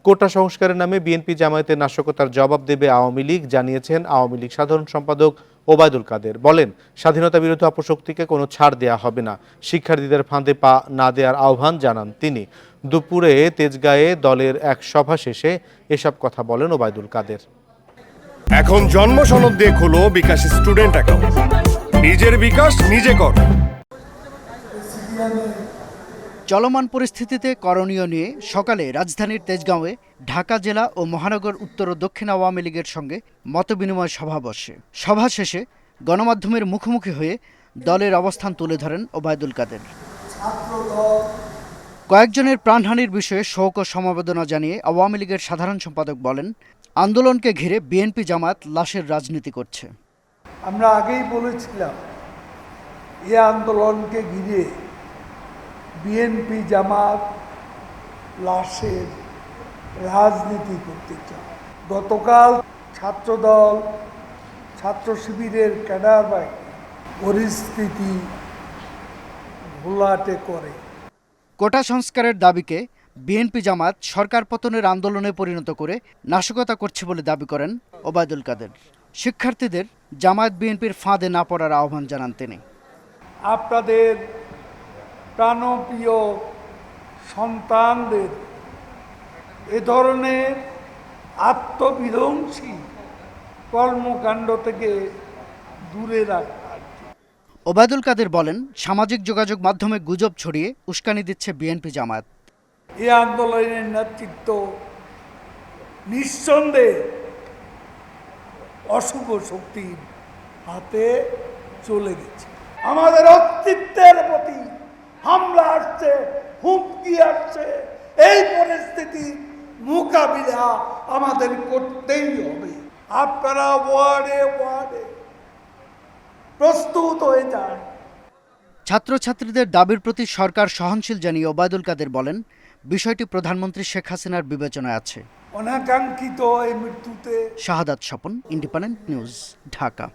কোটা সংস্কারের নামে বিএনপি জামায়াতের নাশকতার জবাব দেবে আওয়ামী লীগ, জানিয়েছেন আওয়ামী লীগ সাধারণ সম্পাদক ওবায়দুল কাদের। বলেন, স্বাধীনতা বিরোধী অপশক্তিকে কোনো ছাড় দেয়া হবে না। শিক্ষার্থীদের ফাঁদে পা না দেওয়ার আহ্বান জানান তিনি। দুপুরে তেজগাঁয়ে দলের এক সভা শেষে এসব কথা বলেন ওবায়দুল কাদের। এখন জন্ম সনদ দিয়ে খোলো বিকাশ স্টুডেন্ট অ্যাকাউন্ট। নিজের বিকাশ নিজে কর। চলমান পরিস্থিতিতে করণীয় নিয়ে সকালে রাজধানীর তেজগাঁওয়ে ঢাকা জেলা ও মহানগর উত্তর ও দক্ষিণ আওয়ামী লীগের সঙ্গে মতবিনিময় সভা বসে। সভা শেষে গণমাধ্যমের মুখোমুখি হয়ে দলের অবস্থান তুলে ধরেন ওবায়দুল কাদের। কয়েকজনের প্রাণহানির বিষয়ে শোক ও সমবেদনা জানিয়ে আওয়ামী লীগের সাধারণ সম্পাদক বলেন, আন্দোলনকে ঘিরে বিএনপি জামায়াত লাশের রাজনীতি করছে। আমরা আগেই বলেছিলাম এই আন্দোলনকে ঘিরে বিএনপি জামাত লাশের রাজনীতি করতে চায়। গতকাল ছাত্রদল, ছাত্র শিবিরের ক্যাডার বাহিনী পরিস্থিতি ঘোলাটে করে। কোটা সংস্কারের দাবিকে বিএনপি জামাত সরকার পতনের আন্দোলনে পরিণত করে নাশকতা করছে বলে দাবি করেন ওবায়দুল কাদের। শিক্ষার্থীদের জামায়াত বিএনপির ফাঁদে না পড়ার আহ্বান জানান তিনি। আপনাদের প্রাণপ্রিয় সন্তানদের এ ধরনের আত্মবিধ্বংসী কর্মকাণ্ড থেকে দূরে রাখা। ওবায়দুল কাদের বলেন, সামাজিক যোগাযোগ মাধ্যমে গুজব ছড়িয়ে উস্কানি দিচ্ছে বিএনপি জামায়াত। এই আন্দোলনের নেতৃত্ব নিঃসন্দেহে অশুভ শক্তির হাতে চলে গেছে। আমাদের অস্তিত্বের প্রতি হামলা আসছে, হুমকি আসছে। এই পরিস্থিতি মোকাবিলা আমাদের করতেই হবে। আপনারা ওয়ার্ডে ওয়ার্ডে প্রস্তুত হয়ে যান। ছাত্রছাত্রীদের দাবির প্রতি সরকার সহনশীল জানিয়ে ওবায়দুল কাদের বলেন, বিষয়টি প্রধানমন্ত্রী শেখ হাসিনার বিবেচনায় আছে। অনাকাঙ্ক্ষিত এই মৃত্যুতে শাহাদাত স্বপন, ইন্ডিপেন্ডেন্ট নিউজ, ঢাকা।